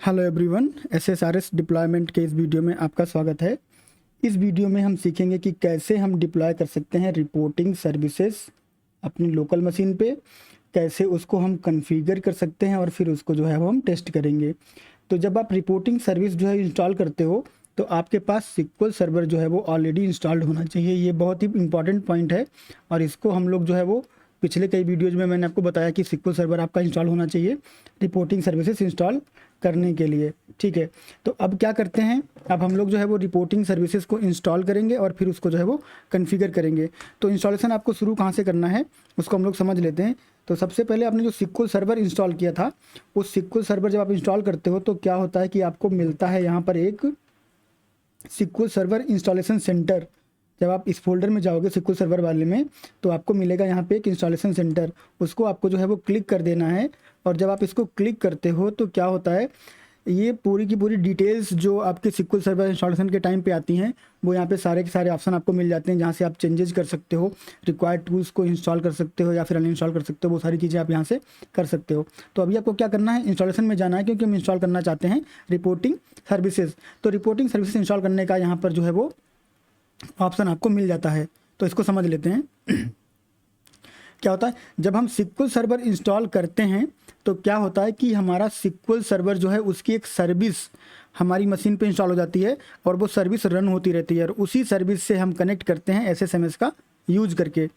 Hello everyone, एसएसआरएस deployment के इस video में आपका स्वागत है। इस वीडियो में हम सीखेंगे कि कैसे हम डिप्लॉय कर सकते हैं रिपोर्टिंग सर्विसेज अपनी लोकल मशीन पे, कैसे उसको हम कॉन्फ़िगर कर सकते हैं और फिर उसको जो है वो हम टेस्ट करेंगे। तो जब आप रिपोर्टिंग सर्विस जो है इंस्टॉल करते हो तो आपके पास सिक्वल सर्वर जो है वो ऑलरेडी इंस्टॉल्ड होना चाहिए। ये बहुत ही इंपॉर्टेंट पॉइंट है और इसको हम लोग जो है वो पिछले कई वीडियोज़ में मैंने आपको बताया कि सिक्वल सर्वर आपका इंस्टॉल होना चाहिए रिपोर्टिंग सर्विसेज इंस्टॉल करने के लिए। ठीक है, तो अब क्या करते हैं, अब हम लोग जो है वो रिपोर्टिंग सर्विसेज को इंस्टॉल करेंगे और फिर उसको जो है वो कॉन्फ़िगर करेंगे। तो इंस्टॉलेशन आपको शुरू कहाँ से करना है उसको हम लोग समझ लेते हैं। तो सबसे पहले आपने जो सिक्वल सर्वर इंस्टॉल किया था, उस सिक्वल सर्वर जब आप इंस्टॉल करते हो तो क्या होता है कि आपको मिलता है यहाँ पर एक सिक्वल सर्वर इंस्टॉलेशन सेंटर। जब आप इस फोल्डर में जाओगे सिक्वल सर्वर वाले में तो आपको मिलेगा यहाँ पे एक इंस्टॉलेशन सेंटर, उसको आपको जो है वो क्लिक कर देना है। और जब आप इसको क्लिक करते हो तो क्या होता है, ये पूरी की पूरी डिटेल्स जो आपके सिक्वल सर्वर इंस्टॉलेशन के टाइम पे आती हैं वो यहाँ पे सारे के सारे ऑप्शन आपको मिल जाते हैं, जहाँ से आप चेंजेस कर सकते हो, रिक्वायर्ड टूल्स को इंस्टॉल कर सकते हो या फिर अनइंस्टॉल कर सकते हो। वो सारी चीज़ें आप यहाँ से कर सकते हो। तो अभी आपको क्या करना है, इंस्टॉलेशन में जाना है क्योंकि हम इंस्टॉल करना चाहते हैं रिपोर्टिंग सर्विसेज। तो रिपोर्टिंग सर्विसेज इंस्टॉल करने का यहाँ पर जो है वो ऑप्शन आपको मिल जाता है। तो इसको समझ लेते हैं। क्या होता है, जब हम सिक्वल सर्वर इंस्टॉल करते हैं तो क्या होता है कि हमारा सिक्वल सर्वर जो है उसकी एक सर्विस हमारी मशीन पे इंस्टॉल हो जाती है और वो सर्विस रन होती रहती है और उसी सर्विस से हम कनेक्ट करते हैं एसएसएमएस का यूज करके।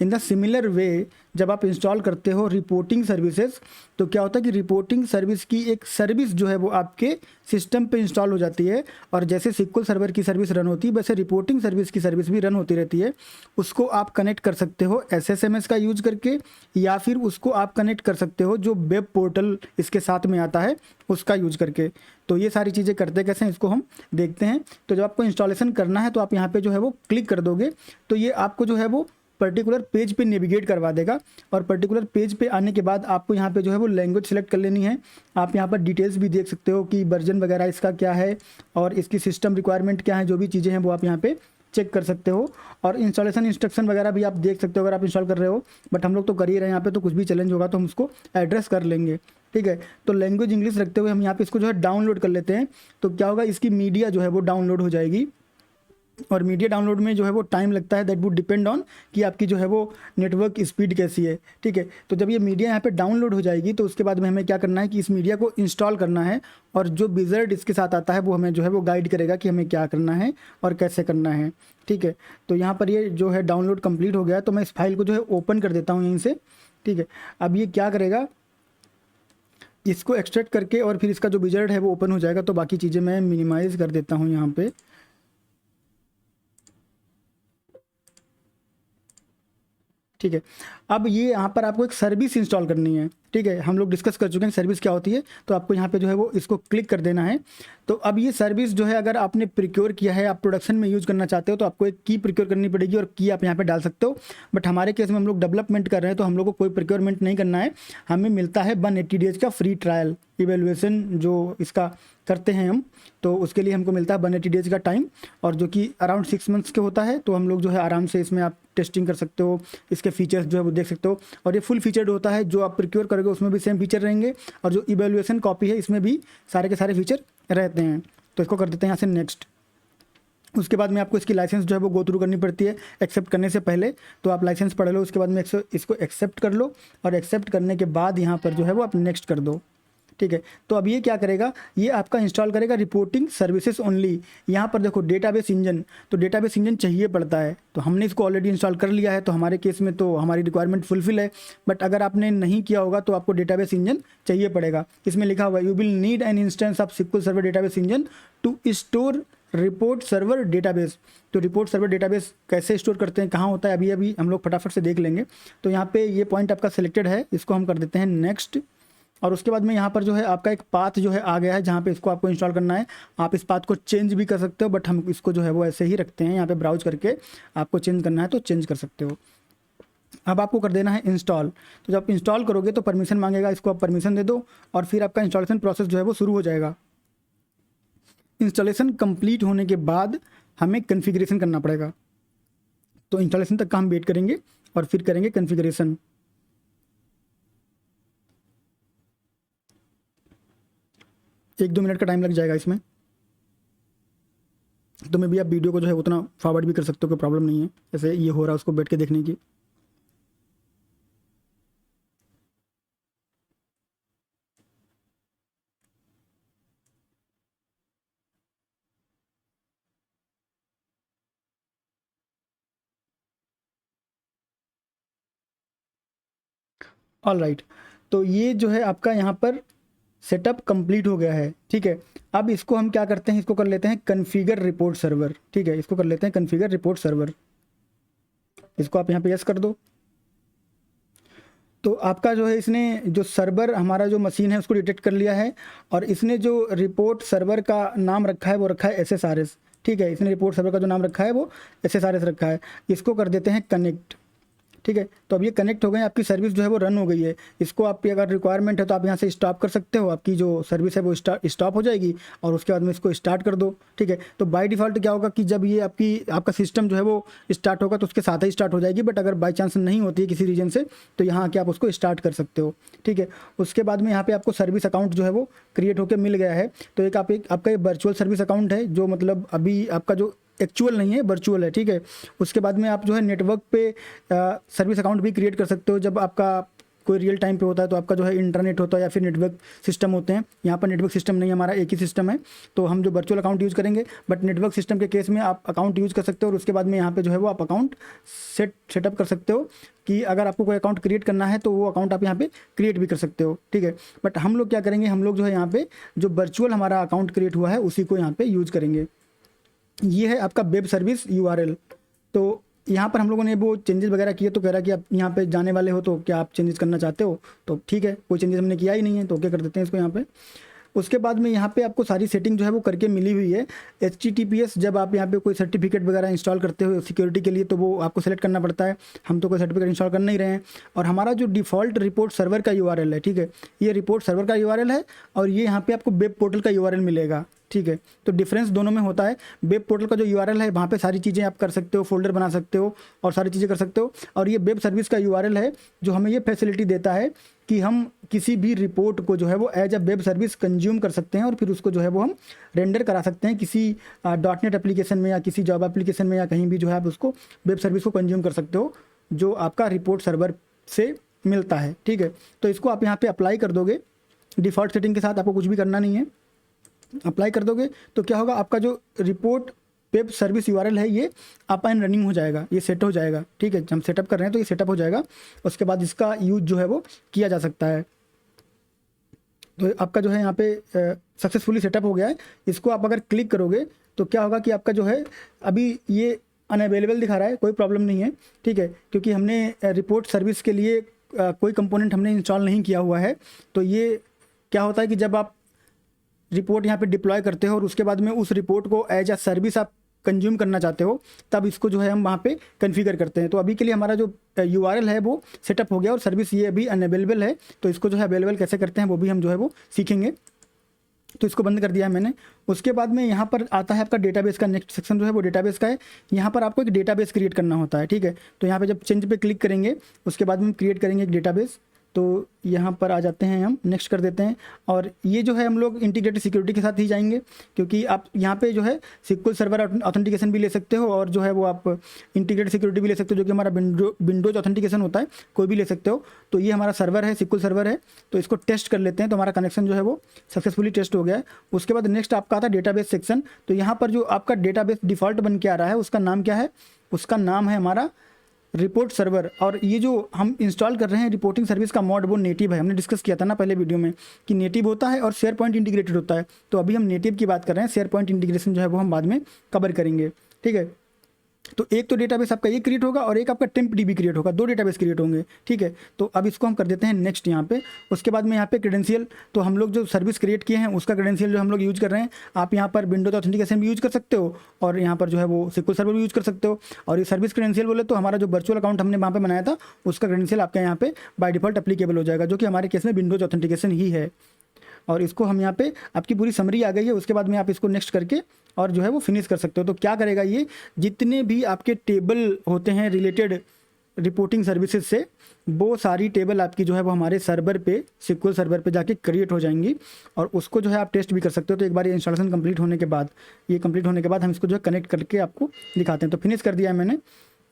इन द सिमिलर वे जब आप इंस्टॉल करते हो रिपोर्टिंग सर्विसेज तो क्या होता है कि रिपोर्टिंग सर्विस की एक सर्विस जो है वो आपके सिस्टम पे इंस्टॉल हो जाती है और जैसे सिक्वल सर्वर की सर्विस रन होती है वैसे रिपोर्टिंग सर्विस की सर्विस भी रन होती रहती है। उसको आप कनेक्ट कर सकते हो एसएसएमएस का यूज करके या फिर उसको आप कनेक्ट कर सकते हो जो वेब पोर्टल इसके साथ में आता है उसका यूज करके। तो ये सारी चीज़ें करते कैसे हैं इसको हम देखते हैं। तो जब आपको इंस्टॉलेशन करना है तो आप यहाँ पे जो है वो क्लिक कर दोगे तो ये आपको जो है वो पर्टिकुलर पेज पे नेविगेट करवा देगा और पर्टिकुलर पेज पे आने के बाद आपको यहाँ पे जो है वो लैंग्वेज सेलेक्ट कर लेनी है। आप यहाँ पर डिटेल्स भी देख सकते हो कि वर्जन वगैरह इसका क्या है और इसकी सिस्टम रिक्वायरमेंट क्या है, जो भी चीज़ें हैं वो आप यहाँ पे चेक कर सकते हो। और इंस्टॉलेशन इंस्ट्रक्शन वगैरह भी आप देख सकते हो अगर आप इंस्टॉल कर रहे हो, बट हम लोग तो कर ही रहे हैं यहाँ पे, तो कुछ भी चैलेंज होगा तो हम उसको एड्रेस कर लेंगे। ठीक है, तो लैंग्वेज इंग्लिश रखते हुए हम यहाँ पे इसको जो है डाउनलोड कर लेते हैं। तो क्या होगा, इसकी मीडिया जो है वो डाउनलोड हो जाएगी और मीडिया डाउनलोड में जो है वो टाइम लगता है, दैट वुड डिपेंड ऑन कि आपकी जो है वो नेटवर्क स्पीड कैसी है। ठीक है, तो जब ये मीडिया यहाँ पे डाउनलोड हो जाएगी तो उसके बाद में हमें क्या करना है कि इस मीडिया को इंस्टॉल करना है और जो विज़ार्ड इसके साथ आता है वो हमें जो है वो गाइड करेगा कि हमें क्या करना है और कैसे करना है। ठीक है, तो यहाँ पर ये जो है डाउनलोड कंप्लीट हो गया तो मैं इस फाइल को जो है ओपन कर देता हूँ यहीं से। ठीक है, अब ये क्या करेगा, इसको एक्सट्रैक्ट करके और फिर इसका जो विज़ार्ड है वो ओपन हो जाएगा। तो बाकी चीज़ें मैं मिनिमाइज़ कर देता हूँ यहाँ पे। ठीक है, अब ये यहाँ पर आपको एक सर्विस इंस्टॉल करनी है। ठीक है, हम लोग डिस्कस कर चुके हैं सर्विस क्या होती है, तो आपको यहाँ पे जो है वो इसको क्लिक कर देना है। तो अब ये सर्विस जो है अगर आपने प्रिक्योर किया है, आप प्रोडक्शन में यूज़ करना चाहते हो तो आपको एक की प्रिक्योर करनी पड़ेगी और की आप यहाँ पे डाल सकते हो। बट हमारे केस में हम लोग डेवलपमेंट कर रहे हैं तो हम लोग को कोई प्रिक्योरमेंट नहीं करना है। हमें मिलता है 180 डेज़ का फ्री ट्रायल इवेलुएसन जो इसका करते हैं हम, तो उसके लिए हमको मिलता है 180 डेज़ का टाइम और जो कि अराउंड 6 मंथ्स के होता है। तो हम लोग जो है आराम से इसमें आप टेस्टिंग कर सकते हो, इसके फीचर्स जो है वो देख सकते हो और ये फुल फीचर्ड होता है। जो आप प्रिक्योर करोगे उसमें भी सेम फीचर रहेंगे और जो इवेलुएसन कॉपी है इसमें भी सारे के सारे फीचर रहते हैं। तो इसको कर देते हैं यहाँ से नेक्स्ट। उसके बाद में आपको इसकी लाइसेंस जो है वो गो थ्रू करनी पड़ती है एक्सेप्ट करने से पहले। तो आप लाइसेंस पढ़ लो, उसके बाद में इसको एक्सेप्ट कर लो और एक्सेप्ट करने के बाद यहाँ पर जो है वो आप नेक्स्ट कर दो। ठीक है, तो अब ये क्या करेगा, ये आपका इंस्टॉल करेगा रिपोर्टिंग सर्विसेज ओनली। यहाँ पर देखो डेटाबेस इंजन, तो डेटाबेस इंजन चाहिए पड़ता है, तो हमने इसको ऑलरेडी इंस्टॉल कर लिया है तो हमारे केस में तो हमारी रिक्वायरमेंट फुलफिल है। बट अगर आपने नहीं किया होगा तो आपको डेटाबेस इंजन चाहिए पड़ेगा। इसमें लिखा हुआ है you will need an instance of SQL server database engine to store report server database. तो रिपोर्ट सर्वर डेटाबेस कैसे स्टोर करते हैं, कहाँ होता है, अभी अभी हम लोग फटाफट से देख लेंगे। तो यहाँ पे ये पॉइंट आपका सिलेक्टेड है, इसको हम कर देते हैं नेक्स्ट। और उसके बाद में यहाँ पर जो है आपका एक पाथ जो है आ गया है जहाँ पे इसको आपको इंस्टॉल करना है। आप इस पाथ को चेंज भी कर सकते हो बट हम इसको जो है वो ऐसे ही रखते हैं। यहाँ पे ब्राउज करके आपको चेंज करना है तो चेंज कर सकते हो। अब आपको कर देना है इंस्टॉल। तो जब इंस्टॉल करोगे तो परमिशन मांगेगा, इसको आप परमिशन दे दो और फिर आपका इंस्टॉलेशन प्रोसेस जो है वो शुरू हो जाएगा। इंस्टॉलेशन कंप्लीट होने के बाद हमें कन्फिग्रेशन करना पड़ेगा। तो इंस्टॉलेशन तक का हम वेट करेंगे और फिर करेंगे कन्फिग्रेशन। 1-2 मिनट का टाइम लग जाएगा इसमें, तो मैं भी आप वीडियो को जो है उतना फॉरवर्ड भी कर सकते हो, कोई प्रॉब्लम नहीं है, जैसे ये हो रहा है उसको बैठ के देखने की। ऑल राइट, तो ये जो है आपका यहाँ पर सेटअप कंप्लीट हो गया है, ठीक है। अब इसको हम क्या करते हैं, इसको कर लेते हैं कन्फिगर रिपोर्ट सर्वर, ठीक है, इसको कर लेते हैं कन्फिगर रिपोर्ट सर्वर। इसको आप यहाँ पे यस कर दो। तो आपका जो है इसने जो सर्वर हमारा जो मशीन है उसको डिटेक्ट कर लिया है, और इसने जो रिपोर्ट सर्वर का नाम रखा है वो रखा है SSRS, ठीक है। इसने रिपोर्ट सर्वर का जो नाम रखा है वो SSRS रखा है। इसको कर देते हैं कनेक्ट, ठीक है। तो अब ये कनेक्ट हो गए, आपकी सर्विस जो है वो रन हो गई है। इसको आपकी अगर रिक्वायरमेंट है तो आप यहाँ से स्टॉप कर सकते हो, आपकी जो सर्विस है वो स्टॉप हो जाएगी, और उसके बाद में इसको स्टार्ट कर दो, ठीक है। तो बाय डिफ़ॉल्ट क्या होगा कि जब ये आपका सिस्टम जो है वो स्टार्ट होगा तो उसके साथ ही स्टार्ट हो जाएगी, बट अगर बाई चांस नहीं होती है किसी रीजन से तो यहाँ आके आप उसको स्टार्ट कर सकते हो, ठीक है। उसके बाद में यहाँ पे आपको सर्विस अकाउंट जो है वो क्रिएट होकर मिल गया है। तो आपका एक वर्चुअल सर्विस अकाउंट है, जो मतलब अभी आपका जो एक्चुअल नहीं है, वर्चुअल है, ठीक है। उसके बाद में आप जो है नेटवर्क पे सर्विस अकाउंट भी क्रिएट कर सकते हो। जब आपका कोई रियल टाइम पे होता है तो आपका जो है इंटरनेट होता है या फिर नेटवर्क सिस्टम होते हैं। यहाँ पर नेटवर्क सिस्टम नहीं, हमारा एक ही सिस्टम है, तो हम जो वर्चुअल अकाउंट यूज़ करेंगे, बट नेटवर्क सिस्टम के केस में आप अकाउंट यूज़ कर सकते हो, और उसके बाद में यहाँ पे जो है वो आप अकाउंट सेटअप कर सकते हो कि अगर आपको कोई अकाउंट क्रिएट करना है तो वो अकाउंट आप यहाँ पे क्रिएट भी कर सकते हो, ठीक है। बट हम लोग क्या करेंगे, हम लोग जो है यहाँ पे जो वर्चुअल हमारा अकाउंट क्रिएट हुआ है उसी को यहाँ पे यूज़ करेंगे। ये है आपका वेब सर्विस URL। तो यहाँ पर हम लोगों ने वो चेंजेस वगैरह किए, तो कह रहा है कि आप यहाँ पे जाने वाले हो तो क्या आप चेंजेस करना चाहते हो, तो ठीक है, कोई चेंजेस हमने किया ही नहीं है तो क्या कर देते हैं इसको यहाँ पे। उसके बाद में यहाँ पे आपको सारी सेटिंग जो है वो करके मिली हुई है। HTTPS जब आप यहाँ पे कोई सर्टिफिकेट वगैरह इंस्टॉल करते हो सिक्योरिटी के लिए तो वो आपको सेलेक्ट करना पड़ता है। हम तो कोई सर्टिफिकेट इंस्टॉल कर नहीं रहे हैं। और हमारा जो डिफ़ॉल्ट रिपोर्ट सर्वर का URL है, ठीक है, ये रिपोर्ट सर्वर का URL है, और ये यहाँ पे आपको वेब पोर्टल का URL मिलेगा, ठीक है। तो डिफरेंस दोनों में होता है। वेब पोर्टल का जो URL है वहाँ पे सारी चीज़ें आप कर सकते हो, फोल्डर बना सकते हो और सारी चीज़ें कर सकते हो, और ये वेब सर्विस का URL है जो हमें ये फैसिलिटी देता है कि हम किसी भी रिपोर्ट को जो है वो as a web service consume कर सकते हैं, और फिर उसको जो है वो हम रेंडर करा सकते हैं किसी .NET एप्लीकेशन में या किसी जॉब एप्लीकेशन में, या कहीं भी जो है आप उसको वेब सर्विस को कंज्यूम कर सकते हो जो आपका रिपोर्ट सर्वर से मिलता है, ठीक है। तो इसको आप यहाँ पे अप्लाई कर दोगे डिफ़ॉल्ट सेटिंग के साथ, आपको कुछ भी करना नहीं है। अप्लाई कर दोगे तो क्या होगा, आपका जो रिपोर्ट वेब सर्विस URL है ये अप एंड रनिंग हो जाएगा, ये सेट हो जाएगा, ठीक है। जब हम सेटअप कर रहे हैं तो ये सेटअप हो जाएगा, उसके बाद इसका यूज जो है वो किया जा सकता है। तो आपका जो है यहाँ पे सक्सेसफुली सेटअप हो गया है। इसको आप अगर क्लिक करोगे तो क्या होगा कि आपका जो है अभी ये अनअवेलेबल दिखा रहा है, कोई प्रॉब्लम नहीं है, ठीक है, क्योंकि हमने रिपोर्ट सर्विस के लिए कोई कंपोनेंट हमने इंस्टॉल नहीं किया हुआ है। तो ये क्या होता है कि जब आप रिपोर्ट यहाँ पे डिप्लॉय करते हो और उसके बाद में उस रिपोर्ट को एज अ सर्विस आप कंज्यूम करना चाहते हो, तब इसको जो है हम वहाँ पे कॉन्फ़िगर करते हैं। तो अभी के लिए हमारा जो URL है वो सेटअप हो गया, और सर्विस ये अभी अनअवेलेबल है, तो इसको जो है अवेलेबल कैसे करते हैं वो भी हम जो है वो सीखेंगे। तो इसको बंद कर दिया है मैंने। उसके बाद में यहाँ पर आता है आपका डेटाबेस का नेक्स्ट सेक्शन जो है वो डेटाबेस का है। यहाँ पर आपको एक डेटाबेस क्रिएट करना होता है, ठीक है। तो यहाँ पे जब चेंज पे क्लिक करेंगे उसके बाद में क्रिएट करेंगे एक डेटाबेस। तो यहाँ पर आ जाते हैं, हम नेक्स्ट कर देते हैं, और ये जो है हम लोग इंटीग्रेटेड सिक्योरिटी के साथ ही जाएंगे, क्योंकि आप यहाँ पे जो है SQL सर्वर ऑथेंटिकेशन भी ले सकते हो, और जो है वो आप इंटीग्रेटेड सिक्योरिटी भी ले सकते हो, जो कि हमारा विंडोज ऑथेंटिकेशन होता है, कोई भी ले सकते हो। तो ये हमारा सर्वर है, SQL सर्वर है, तो इसको टेस्ट कर लेते हैं। तो हमारा कनेक्शन जो है वो सक्सेसफुली टेस्ट हो गया है। उसके बाद नेक्स्ट आपका आता है डेटाबेस सेक्शन। तो यहाँ पर जो आपका डेटाबेस डिफ़ॉल्ट बन के आ रहा है उसका नाम क्या है, उसका नाम है हमारा रिपोर्ट सर्वर। और ये जो हम इंस्टॉल कर रहे हैं रिपोर्टिंग सर्विस का मॉड वो नेटिव है, हमने डिस्कस किया था ना पहले वीडियो में कि नेटिव होता है और शेयर पॉइंट इंटीग्रेटेड होता है। तो अभी हम नेटिव की बात कर रहे हैं, शेयर पॉइंट इंटीग्रेशन जो है वो हम बाद में कवर करेंगे, ठीक है। तो एक तो डेटाबेस आपका ये क्रिएट होगा और एक आपका टेम्पडीबी क्रिएट होगा, 2 डेटाबेस क्रिएट होंगे, ठीक है। तो अब इसको हम कर देते हैं नेक्स्ट यहाँ पे। उसके बाद में यहाँ पे क्रेडेंशियल, तो हम लोग जो सर्विस क्रिएट किए हैं उसका क्रेडेंशियल जो हम लोग यूज़ कर रहे हैं, आप यहाँ पर विंडोज ऑथेंटिकेशन भी यूज़ कर सकते हो, और यहाँ पर जो है वो SQL सर्वर भी यूज़ कर सकते हो। और ये सर्विस क्रेडेंशियल बोले तो हमारा जो वर्चुअल अकाउंट हमने वहाँ पर बनाया था उसका क्रेडेंशियल आपके यहाँ पे बाय डिफॉल्ट एप्लीकेबल हो जाएगा, जो कि हमारे केस में विंडोज ऑथेंटिकेशन ही है। और इसको हम यहाँ पे आपकी पूरी समरी आ गई है। उसके बाद में आप इसको नेक्स्ट करके और जो है वो फिनिश कर सकते हो। तो क्या करेगा ये, जितने भी आपके टेबल होते हैं रिलेटेड रिपोर्टिंग सर्विसेज से वो सारी टेबल आपकी जो है वो हमारे सर्वर पे, SQL सर्वर पे जाके क्रिएट हो जाएंगी और उसको जो है आप टेस्ट भी कर सकते हो। तो एक बार ये इंस्टॉलेशन कंप्लीट होने के बाद, हम इसको जो है कनेक्ट करके आपको दिखाते हैं। तो फिनिश कर दिया है मैंने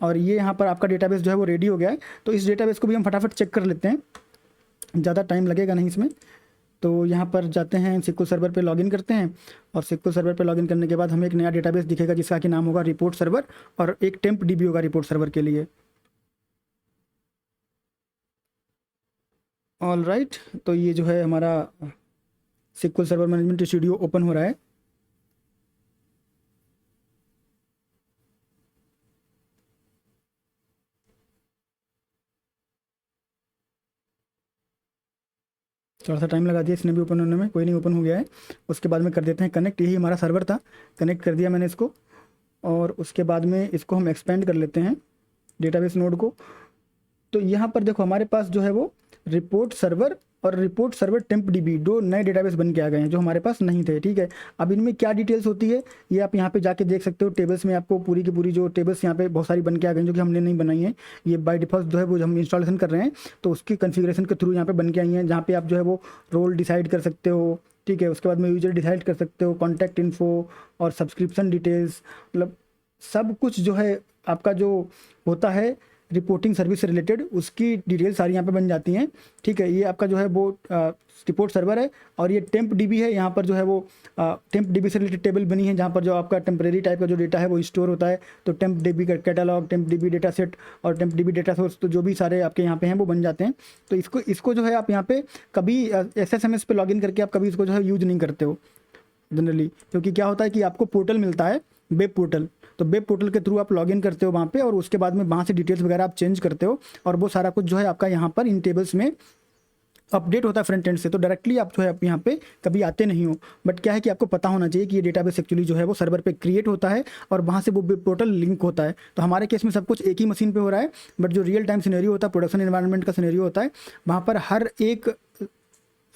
और ये यहाँ पर आपका डेटाबेस जो है वो रेडी हो गया है। तो इस डेटाबेस को भी हम फटाफट चेक कर लेते हैं, ज़्यादा टाइम लगेगा नहीं इसमें। तो यहाँ पर जाते हैं, SQL सर्वर पे लॉगिन करते हैं और SQL सर्वर पे लॉगिन करने के बाद हमें एक नया डेटाबेस दिखेगा जिसका कि नाम होगा रिपोर्ट सर्वर और एक टेम्प DB होगा रिपोर्ट सर्वर के लिए। ऑल राइट, तो ये जो है हमारा SQL server management studio open हो रहा है। थोड़ा सा टाइम लगा दिया इसने भी ओपन होने में, कोई नहीं, ओपन हो गया है। उसके बाद में कर देते हैं कनेक्ट। यही हमारा सर्वर था, कनेक्ट कर दिया मैंने इसको और उसके बाद में इसको हम एक्सपेंड कर लेते हैं डेटाबेस नोड को। तो यहाँ पर देखो हमारे पास जो है वो रिपोर्ट सर्वर और रिपोर्ट सर्वर टेम्प DB दो नए डेटाबेस बन के आ गए हैं जो हमारे पास नहीं थे। ठीक है, अब इनमें क्या डिटेल्स होती है ये आप यहाँ पे जाके देख सकते हो। टेबल्स में आपको पूरी की पूरी जो टेबल्स यहाँ पे बहुत सारी बन के आ गई जो कि हमने नहीं बनाई है। ये बाय डिफॉल्ट जो है वो हम इंस्टॉलेशन कर रहे हैं तो उसकी कन्फिग्रेशन के थ्रू यहाँ पे बन के आई हैं, जहाँ पे आप जो है वो रोल डिसाइड कर सकते हो। ठीक है, उसके बाद में यूजर डिसाइड कर सकते हो, कॉन्टैक्ट इन्फो और सब्सक्रिप्शन डिटेल्स, मतलब सब कुछ जो है आपका जो होता है रिपोर्टिंग सर्विस से रिलेटेड उसकी डिटेल सारी यहाँ पे बन जाती हैं। ठीक है, ये आपका जो है वो रिपोर्ट सर्वर है और ये टेम्प DB है। यहाँ पर जो है वो टेम्प DB से रिलेटेड टेबल बनी है जहाँ पर जो आपका टेम्परेरी टाइप का जो डेटा है वो स्टोर होता है। तो टेम्प DB का catalogue, temp DB data set और टेम्प DB डेटा सोर्स, तो जो भी सारे आपके यहाँ पे हैं वो बन जाते हैं। तो इसको जो है आप यहाँ पे कभी SSMS पे लॉगिन करके आप कभी इसको जो है यूज नहीं करते हो जनरली, क्योंकि क्या होता है कि आपको पोर्टल मिलता है, वेब पोर्टल। तो वेब पोर्टल के थ्रू आप लॉगिन करते हो वहाँ पे और उसके बाद में वहाँ से डिटेल्स वगैरह आप चेंज करते हो और वो सारा कुछ जो है आपका यहाँ पर इन टेबल्स में अपडेट होता है फ्रंट एंड से। तो डायरेक्टली आप जो है आप यहाँ पे कभी आते नहीं हो, बट क्या है कि आपको पता होना चाहिए कि ये डेटाबेस एक्चुअली जो है वो सर्वर पे क्रिएट होता है और वहाँ से वो वेब पोर्टल लिंक होता है। तो हमारे केस में सब कुछ एक ही मशीन पे हो रहा है, बट जो रियल टाइम सिनेरियो होता है, प्रोडक्शन एनवायरनमेंट का सिनेरियो होता है, वहाँ पर हर एक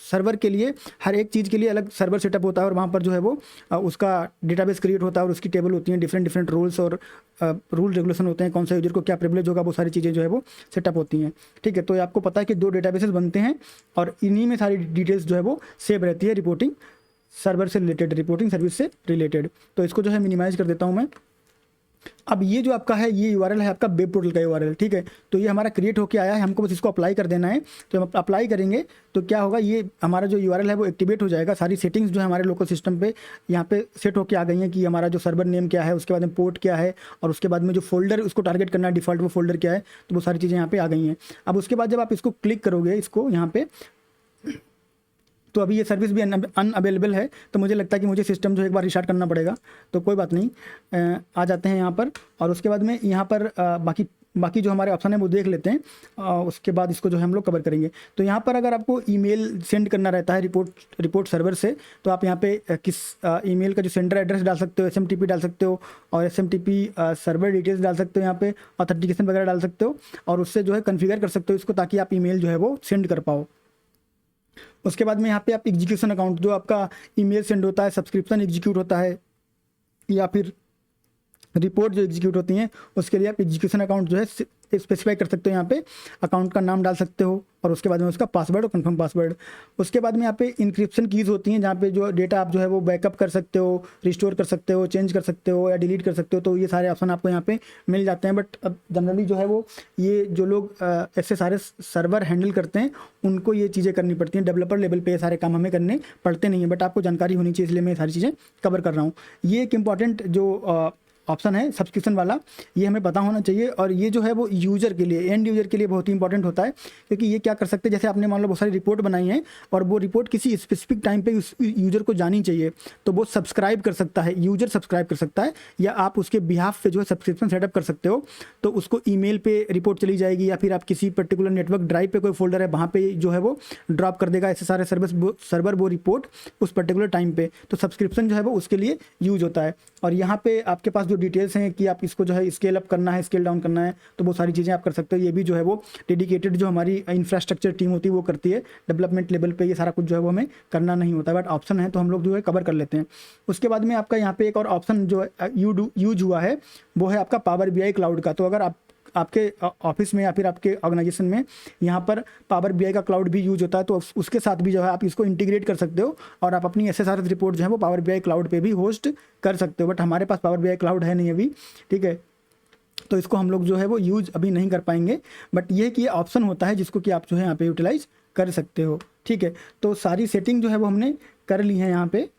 सर्वर के लिए, हर एक चीज़ के लिए अलग सर्वर सेटअप होता है और वहाँ पर जो है वो उसका डेटाबेस क्रिएट होता है और उसकी टेबल होती हैं, डिफरेंट रूल्स और रूल रेगुलेशन होते हैं, कौन सा यूजर को क्या प्रिविलेज होगा, वो सारी चीज़ें जो है वो सेटअप होती हैं। ठीक है, तो ये आपको पता है कि दो डेटाबेसेस बनते हैं और इन्हीं में सारी डिटेल्स जो है वो सेव रहती है रिपोर्टिंग सर्वर से रिलेटेड, रिपोर्टिंग सर्विस से रिलेटेड। तो इसको जो है मिनिमाइज़ कर देता हूँ मैं। अब ये जो आपका है ये URL है आपका वेब पोर्टल का URL। ठीक है, तो ये हमारा क्रिएट होकर आया है, हमको बस इसको अप्लाई कर देना है। तो हम अप्लाई करेंगे तो क्या होगा, ये हमारा जो URL है वो एक्टिवेट हो जाएगा। सारी सेटिंग्स जो है हमारे लोकल सिस्टम पे यहाँ पे सेट होकर आ गई हैं कि हमारा जो सर्वर नेम क्या है, उसके बाद में पोर्ट क्या है और उसके बाद में जो फोल्डर उसको टारगेट करना है डिफॉल्ट वो फोल्डर क्या है, तो वो सारी चीज़ें यहाँ पे आ गई हैं। अब उसके बाद जब आप इसको क्लिक करोगे इसको यहाँ पे, तो अभी ये सर्विस भी अनअवेलेबल है। तो मुझे लगता है कि मुझे सिस्टम जो एक बार रिस्टार्ट करना पड़ेगा, तो कोई बात नहीं, आ जाते हैं यहाँ पर और उसके बाद में यहाँ पर बाकी जो हमारे ऑप्शन है वो देख लेते हैं। उसके बाद इसको जो है हम लोग कवर करेंगे। तो यहाँ पर अगर आपको ईमेल सेंड करना रहता है रिपोर्ट सर्वर से, तो आप यहाँ पे किस ईमेल का जो सेंडर एड्रेस डाल सकते हो, SMTP डाल सकते हो और SMTP सर्वर डिटेल्स डाल सकते हो, यहाँ पे ऑथेंटिकेशन वगैरह डाल सकते हो और उससे जो है कन्फिगर कर सकते हो इसको, ताकि आप ईमेल जो है वो सेंड कर पाओ। उसके बाद में यहाँ पे आप एग्जीक्यूशन अकाउंट, जो आपका ईमेल सेंड होता है, सब्सक्रिप्शन एग्जीक्यूट होता है या फिर रिपोर्ट जो एग्जीक्यूट होती हैं, उसके लिए आप एग्जीक्यूशन अकाउंट जो है स्पेसिफाई कर सकते हो। यहाँ पे अकाउंट का नाम डाल सकते हो और उसके बाद में उसका पासवर्ड और कंफर्म पासवर्ड। उसके बाद में यहाँ पे इंक्रिप्शन कीज़ होती हैं जहाँ पे जो डेटा आप जो है वो बैकअप कर सकते हो, रिस्टोर कर सकते हो, चेंज कर सकते हो या डिलीट कर सकते हो। तो ये सारे ऑप्शन आपको यहाँ पे मिल जाते हैं। बट अब जनरली जो है वो ये जो लोग ऐसे सारे सर्वर हैंडल करते हैं उनको ये चीज़ें करनी पड़ती हैं। डेवलपर लेवल पे ये सारे काम हमें करने पड़ते नहीं हैं, बट आपको जानकारी होनी चाहिए, इसलिए मैं ये सारी चीज़ें कवर कर रहा हूँ। ये एक इम्पॉर्टेंट जो ऑप्शन है सब्सक्रिप्शन वाला, ये हमें पता होना चाहिए और ये जो है वो यूज़र के लिए, एंड यूज़र के लिए बहुत ही इंपॉर्टेंट होता है, क्योंकि ये क्या कर सकते हैं, जैसे आपने मान लो बहुत सारी रिपोर्ट बनाई है और वो रिपोर्ट किसी स्पेसिफिक टाइम पे उस यूज़र को जानी चाहिए, तो वो सब्सक्राइब कर सकता है, यूज़र सब्सक्राइब कर सकता है या आप उसके बिहाफ पे जो है सब्सक्रिप्शन सेटअप कर सकते हो। तो उसको ईमेल पे रिपोर्ट चली जाएगी या फिर आप किसी पर्टिकुलर नेटवर्क ड्राइव पे कोई फोल्डर है वहाँ पे जो है वो ड्रॉप कर देगा ऐसे सारे सर्वर वो रिपोर्ट उस पर्टिकुलर टाइम पे। तो सब्सक्रिप्शन जो है वो उसके लिए यूज होता है। और यहाँ पे आपके पास जो डिटेल्स हैं कि आप इसको जो है स्केल अप करना है, स्केल डाउन करना है, तो वो सारी चीज़ें आप कर सकते हो। ये भी जो है वो डेडिकेटेड जो हमारी इंफ्रास्ट्रक्चर टीम होती है वो करती है। डेवलपमेंट लेवल पे ये सारा कुछ जो है वो हमें करना नहीं होता है, बट ऑप्शन है तो हम लोग जो है कवर कर लेते हैं। उसके बाद में आपका यहाँ पे एक और ऑप्शन जो यूज हुआ है वो है आपका पावर BI क्लाउड का। तो अगर आप आपके ऑफिस में या फिर आपके ऑर्गेनाइजेशन में यहाँ पर पावर बीआई का क्लाउड भी यूज होता है, तो उसके साथ भी जो है आप इसको इंटीग्रेट कर सकते हो और आप अपनी SSRS रिपोर्ट जो है वो पावर बीआई क्लाउड पे भी होस्ट कर सकते हो। बट हमारे पास पावर बीआई क्लाउड है नहीं अभी, ठीक है, तो इसको हम लोग जो है वो यूज अभी नहीं कर पाएंगे। बट ये कि ये ऑप्शन होता है जिसको कि आप जो है यहाँ पे यूटिलाइज कर सकते हो, ठीक है। तो सारी सेटिंग जो है वो हमने कर ली है यहाँ पे,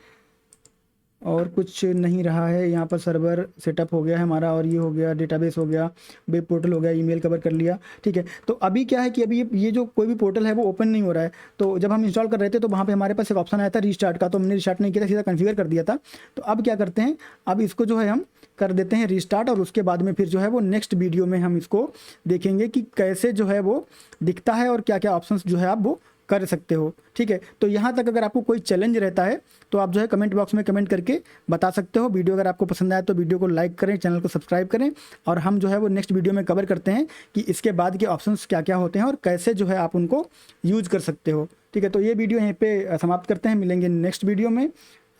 और कुछ नहीं रहा है। यहाँ पर सर्वर सेटअप हो गया है हमारा, और ये हो गया डेटाबेस हो गया, वेब पोर्टल हो गया, ईमेल कवर कर लिया, ठीक है। तो अभी क्या है कि अभी ये जो कोई भी पोर्टल है वो ओपन नहीं हो रहा है। तो जब हम इंस्टॉल कर रहे थे तो वहाँ पे हमारे पास एक ऑप्शन आया था रीस्टार्ट का, तो हमने रिस्टार्ट नहीं किया था, सीधा कन्फिगर कर दिया था। तो अब क्या करते हैं, अब इसको जो है हम कर देते हैं रीस्टार्ट, और उसके बाद में फिर जो है वो नेक्स्ट वीडियो में हम इसको देखेंगे कि कैसे जो है वो दिखता है और क्या क्या ऑप्शंस जो है आप वो कर सकते हो, ठीक है। तो यहाँ तक अगर आपको कोई चैलेंज रहता है तो आप जो है कमेंट बॉक्स में कमेंट करके बता सकते हो। वीडियो अगर आपको पसंद आया तो वीडियो को लाइक करें, चैनल को सब्सक्राइब करें, और हम जो है वो नेक्स्ट वीडियो में कवर करते हैं कि इसके बाद के ऑप्शंस क्या क्या होते हैं और कैसे जो है आप उनको यूज़ कर सकते हो, ठीक है। तो ये वीडियो यहीं पे समाप्त करते हैं, मिलेंगे नेक्स्ट वीडियो में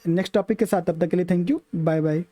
नेक्स्ट टॉपिक के साथ। तब तक के लिए थैंक यू, बाय बाय।